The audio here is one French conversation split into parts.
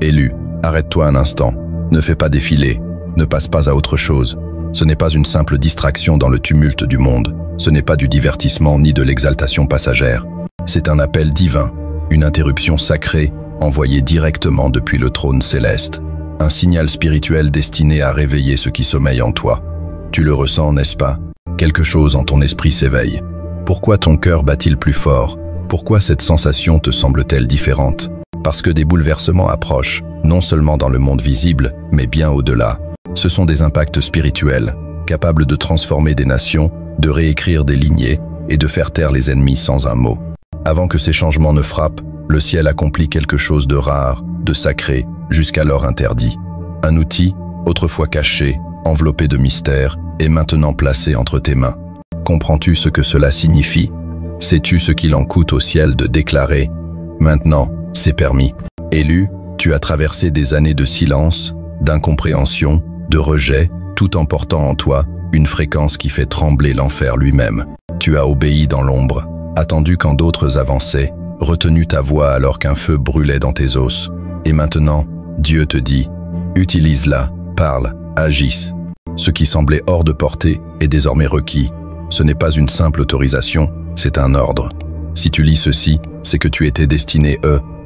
Élu, arrête-toi un instant. Ne fais pas défiler. Ne passe pas à autre chose. Ce n'est pas une simple distraction dans le tumulte du monde. Ce n'est pas du divertissement ni de l'exaltation passagère. C'est un appel divin, une interruption sacrée envoyée directement depuis le trône céleste. Un signal spirituel destiné à réveiller ce qui sommeille en toi. Tu le ressens, n'est-ce pas? Quelque chose en ton esprit s'éveille. Pourquoi ton cœur bat-il plus fort? Pourquoi cette sensation te semble-t-elle différente? Parce que des bouleversements approchent, non seulement dans le monde visible, mais bien au-delà. Ce sont des impacts spirituels, capables de transformer des nations, de réécrire des lignées et de faire taire les ennemis sans un mot. Avant que ces changements ne frappent, le ciel accomplit quelque chose de rare, de sacré, jusqu'alors interdit. Un outil, autrefois caché, enveloppé de mystère, est maintenant placé entre tes mains. Comprends-tu ce que cela signifie? Sais-tu ce qu'il en coûte au ciel de déclarer « Maintenant, c'est permis ». Élu, tu as traversé des années de silence, d'incompréhension, de rejet, tout en portant en toi une fréquence qui fait trembler l'enfer lui-même. Tu as obéi dans l'ombre, attendu quand d'autres avançaient, retenu ta voix alors qu'un feu brûlait dans tes os. Et maintenant, Dieu te dit « Utilise-la, parle, agisse ». Ce qui semblait hors de portée est désormais requis. Ce n'est pas une simple autorisation, c'est un ordre. Si tu lis ceci, c'est que tu étais destiné,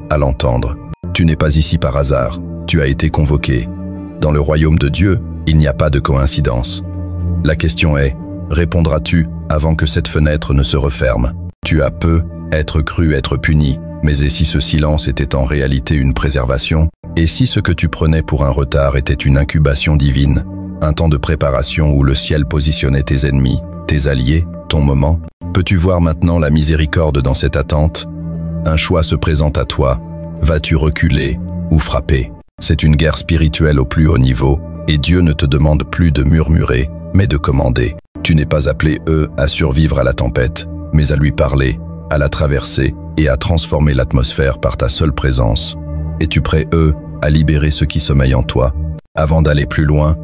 à l'entendre. Tu n'es pas ici par hasard, tu as été convoqué. Dans le royaume de Dieu, il n'y a pas de coïncidence. La question est, répondras-tu avant que cette fenêtre ne se referme? Tu as peu être cru être puni, mais et si ce silence était en réalité une préservation? Et si ce que tu prenais pour un retard était une incubation divine? Un temps de préparation où le ciel positionnait tes ennemis, tes alliés, ton moment? Peux-tu voir maintenant la miséricorde dans cette attente? Un choix se présente à toi. Vas-tu reculer ou frapper? C'est une guerre spirituelle au plus haut niveau, et Dieu ne te demande plus de murmurer, mais de commander. Tu n'es pas appelé, à survivre à la tempête, mais à lui parler, à la traverser et à transformer l'atmosphère par ta seule présence. Es-tu prêt, à libérer ce qui sommeille en toi? Avant d'aller plus loin,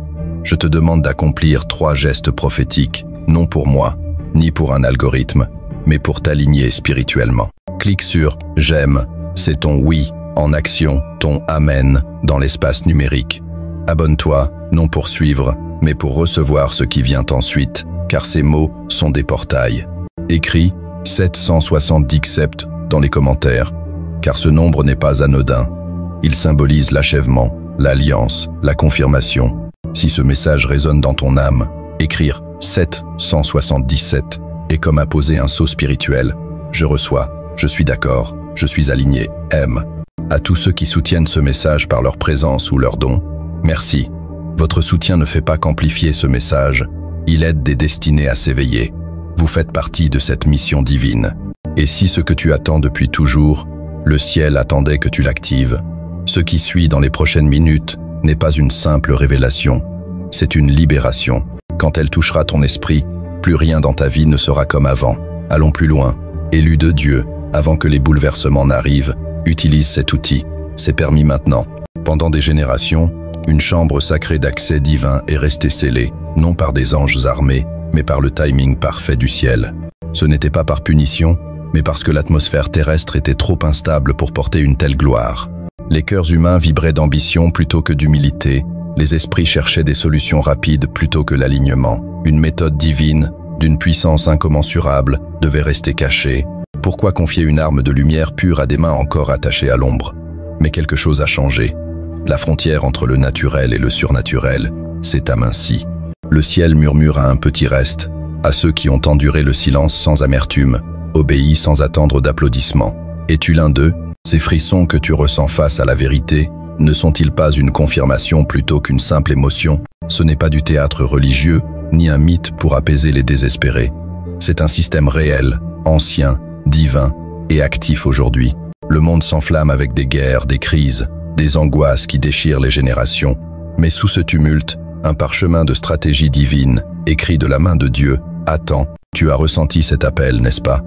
je te demande d'accomplir 3 gestes prophétiques, non pour moi, ni pour un algorithme, mais pour t'aligner spirituellement. Clique sur « J'aime », c'est ton « oui » en action, ton « Amen » dans l'espace numérique. Abonne-toi, non pour suivre, mais pour recevoir ce qui vient ensuite, car ces mots sont des portails. Écris 777 dans les commentaires, car ce nombre n'est pas anodin. Il symbolise l'achèvement, l'alliance, la confirmation. Si ce message résonne dans ton âme, écrire 777 est comme apposer un sceau spirituel. Je reçois, je suis d'accord, je suis aligné, aime. À tous ceux qui soutiennent ce message par leur présence ou leur don, merci. Votre soutien ne fait pas qu'amplifier ce message, il aide des destinées à s'éveiller. Vous faites partie de cette mission divine. Et si ce que tu attends depuis toujours, le ciel attendait que tu l'actives, ce qui suit dans les prochaines minutes n'est pas une simple révélation, c'est une libération. Quand elle touchera ton esprit, plus rien dans ta vie ne sera comme avant. Allons plus loin. Élu de Dieu, avant que les bouleversements n'arrivent, utilise cet outil. C'est permis maintenant. Pendant des générations, une chambre sacrée d'accès divin est restée scellée, non par des anges armés, mais par le timing parfait du ciel. Ce n'était pas par punition, mais parce que l'atmosphère terrestre était trop instable pour porter une telle gloire. Les cœurs humains vibraient d'ambition plutôt que d'humilité, les esprits cherchaient des solutions rapides plutôt que l'alignement. Une méthode divine, d'une puissance incommensurable, devait rester cachée. Pourquoi confier une arme de lumière pure à des mains encore attachées à l'ombre? Mais quelque chose a changé. La frontière entre le naturel et le surnaturel s'est amincie. Le ciel murmure à un petit reste, à ceux qui ont enduré le silence sans amertume, obéi sans attendre d'applaudissements. Es-tu l'un d'eux? Ces frissons que tu ressens face à la vérité, ne sont-ils pas une confirmation plutôt qu'une simple émotion? Ce n'est pas du théâtre religieux, ni un mythe pour apaiser les désespérés. C'est un système réel, ancien, divin et actif aujourd'hui. Le monde s'enflamme avec des guerres, des crises, des angoisses qui déchirent les générations. Mais sous ce tumulte, un parchemin de stratégie divine, écrit de la main de Dieu, attend. Tu as ressenti cet appel, n'est-ce pas?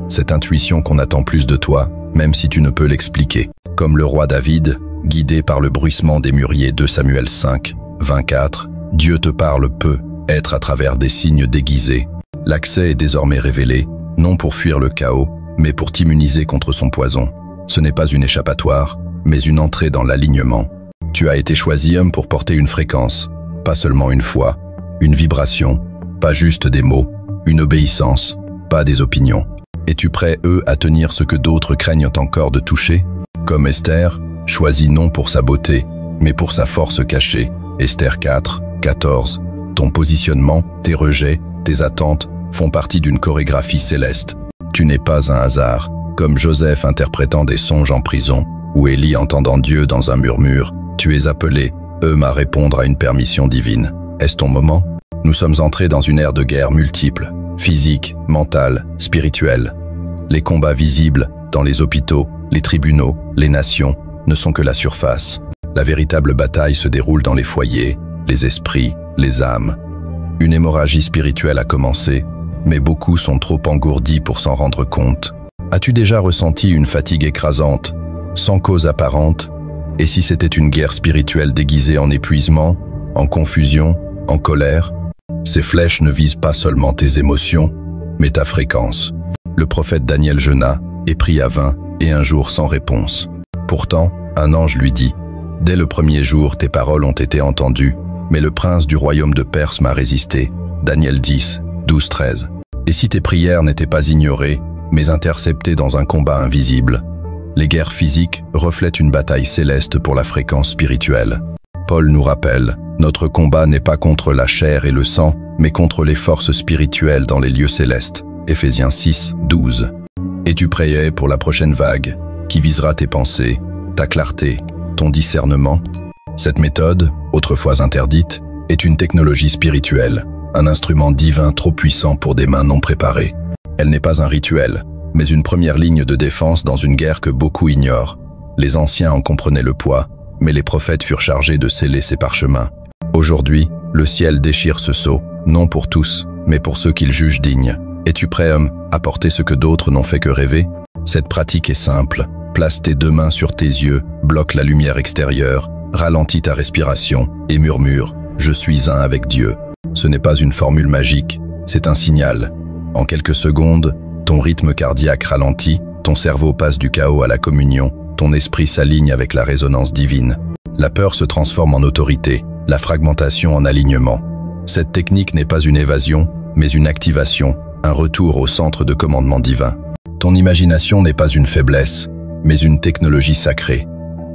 Cette intuition qu'on attend plus de toi, même si tu ne peux l'expliquer. Comme le roi David, guidé par le bruissement des mûriers 2 Samuel 5, 24, Dieu te parle peut être à travers des signes déguisés. L'accès est désormais révélé, non pour fuir le chaos, mais pour t'immuniser contre son poison. Ce n'est pas une échappatoire, mais une entrée dans l'alignement. Tu as été choisi homme pour porter une fréquence, pas seulement une foi, une vibration, pas juste des mots, une obéissance, pas des opinions. Es-tu prêt, à tenir ce que d'autres craignent encore de toucher? Comme Esther, choisie non pour sa beauté, mais pour sa force cachée. Esther 4, 14. Ton positionnement, tes rejets, tes attentes font partie d'une chorégraphie céleste. Tu n'es pas un hasard, comme Joseph interprétant des songes en prison, ou Élie entendant Dieu dans un murmure. Tu es appelé, à répondre à une permission divine. Est-ce ton moment? Nous sommes entrés dans une ère de guerre multiple, physique, mentale, spirituelle. Les combats visibles, dans les hôpitaux, les tribunaux, les nations, ne sont que la surface. La véritable bataille se déroule dans les foyers, les esprits, les âmes. Une hémorragie spirituelle a commencé, mais beaucoup sont trop engourdis pour s'en rendre compte. As-tu déjà ressenti une fatigue écrasante, sans cause apparente? Et si c'était une guerre spirituelle déguisée en épuisement, en confusion, en colère? Ces flèches ne visent pas seulement tes émotions, mais ta fréquence. Le prophète Daniel jeûna, et pria 20 et un jour sans réponse. Pourtant, un ange lui dit: « Dès le premier jour, tes paroles ont été entendues, mais le prince du royaume de Perse m'a résisté. » Daniel 10, 12, 13. Et si tes prières n'étaient pas ignorées, mais interceptées dans un combat invisible? Les guerres physiques reflètent une bataille céleste pour la fréquence spirituelle. Paul nous rappelle, notre combat n'est pas contre la chair et le sang, mais contre les forces spirituelles dans les lieux célestes. Éphésiens 6, 12. Es-tu prêt pour la prochaine vague, qui visera tes pensées, ta clarté, ton discernement? Cette méthode, autrefois interdite, est une technologie spirituelle, un instrument divin trop puissant pour des mains non préparées. Elle n'est pas un rituel, mais une première ligne de défense dans une guerre que beaucoup ignorent. Les anciens en comprenaient le poids, mais les prophètes furent chargés de sceller ces parchemins. Aujourd'hui, le ciel déchire ce sceau, non pour tous, mais pour ceux qu'il juge dignes. Es-tu prêt, à porter ce que d'autres n'ont fait que rêver? Cette pratique est simple. Place tes deux mains sur tes yeux, bloque la lumière extérieure, ralentis ta respiration et murmure « Je suis un avec Dieu ». Ce n'est pas une formule magique, c'est un signal. En quelques secondes, ton rythme cardiaque ralentit, ton cerveau passe du chaos à la communion, ton esprit s'aligne avec la résonance divine. La peur se transforme en autorité, la fragmentation en alignement. Cette technique n'est pas une évasion, mais une activation, un retour au centre de commandement divin. Ton imagination n'est pas une faiblesse, mais une technologie sacrée.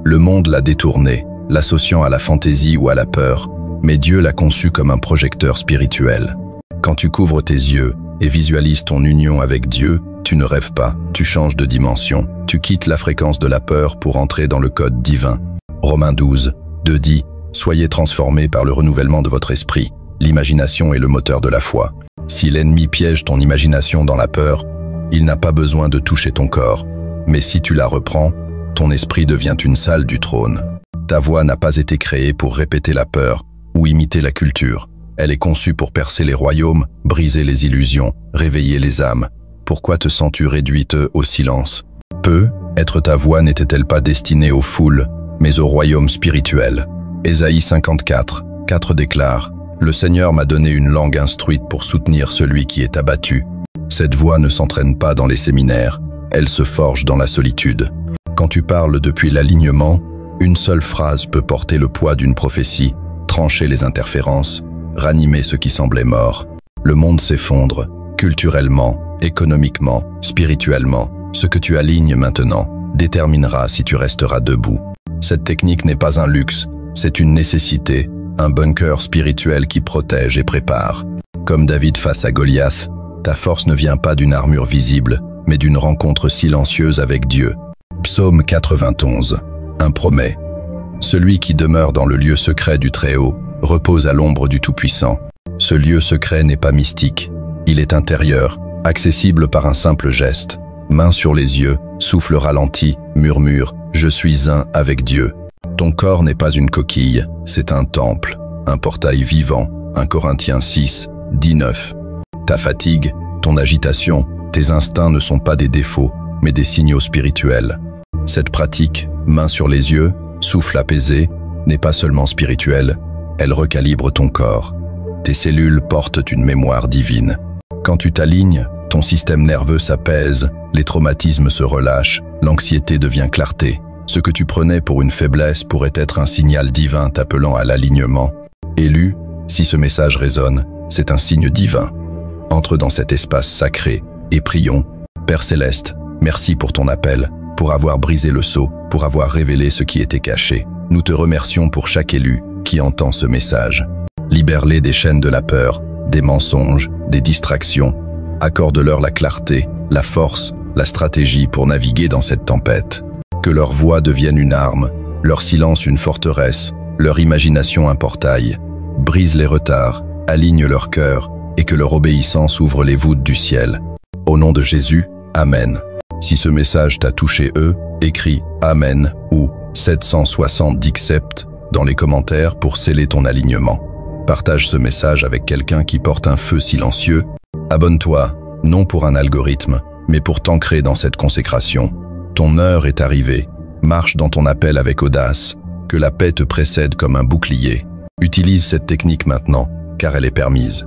Le monde l'a détournée, l'associant à la fantaisie ou à la peur, mais Dieu l'a conçue comme un projecteur spirituel. Quand tu couvres tes yeux et visualises ton union avec Dieu, tu ne rêves pas, tu changes de dimension, tu quittes la fréquence de la peur pour entrer dans le code divin. Romains 12, 2 dit « Soyez transformés par le renouvellement de votre esprit. L'imagination est le moteur de la foi. » Si l'ennemi piège ton imagination dans la peur, il n'a pas besoin de toucher ton corps. Mais si tu la reprends, ton esprit devient une salle du trône. Ta voix n'a pas été créée pour répéter la peur ou imiter la culture. Elle est conçue pour percer les royaumes, briser les illusions, réveiller les âmes. Pourquoi te sens-tu réduite au silence? Être ta voix n'était-elle pas destinée aux foules, mais au royaume spirituel? Ésaïe 54, 4 déclare « Le Seigneur m'a donné une langue instruite pour soutenir celui qui est abattu. » Cette voix ne s'entraîne pas dans les séminaires, elle se forge dans la solitude. Quand tu parles depuis l'alignement, une seule phrase peut porter le poids d'une prophétie, trancher les interférences, ranimer ce qui semblait mort. Le monde s'effondre, culturellement, économiquement, spirituellement. Ce que tu alignes maintenant déterminera si tu resteras debout. Cette technique n'est pas un luxe, c'est une nécessité, un bunker spirituel qui protège et prépare. Comme David face à Goliath, ta force ne vient pas d'une armure visible, mais d'une rencontre silencieuse avec Dieu. Psaume 91, 1 promet « Celui qui demeure dans le lieu secret du Très-Haut repose à l'ombre du Tout-Puissant. » Ce lieu secret n'est pas mystique, il est intérieur, accessible par un simple geste. Main sur les yeux, souffle ralenti, murmure « Je suis un avec Dieu ». Ton corps n'est pas une coquille, c'est un temple, un portail vivant, 1 Corinthiens 6, 19. Ta fatigue, ton agitation, tes instincts ne sont pas des défauts, mais des signaux spirituels. Cette pratique, main sur les yeux, souffle apaisé, n'est pas seulement spirituelle, elle recalibre ton corps. Tes cellules portent une mémoire divine. Quand tu t'alignes, ton système nerveux s'apaise, les traumatismes se relâchent, l'anxiété devient clarté. Ce que tu prenais pour une faiblesse pourrait être un signal divin t'appelant à l'alignement. Élu, si ce message résonne, c'est un signe divin. Entre dans cet espace sacré et prions. Père Céleste, merci pour ton appel, pour avoir brisé le sceau, pour avoir révélé ce qui était caché. Nous te remercions pour chaque élu qui entend ce message. Libère-les des chaînes de la peur, des mensonges, des distractions. Accorde-leur la clarté, la force, la stratégie pour naviguer dans cette tempête. Que leur voix devienne une arme, leur silence une forteresse, leur imagination un portail. Brise les retards, aligne leur cœur et que leur obéissance ouvre les voûtes du ciel. Au nom de Jésus, Amen. Si ce message t'a touché écris Amen ou 760 Dixept dans les commentaires pour sceller ton alignement. Partage ce message avec quelqu'un qui porte un feu silencieux. Abonne-toi, non pour un algorithme, mais pour t'ancrer dans cette consécration. Ton heure est arrivée. Marche dans ton appel avec audace. Que la paix te précède comme un bouclier. Utilise cette technique maintenant, car elle est permise.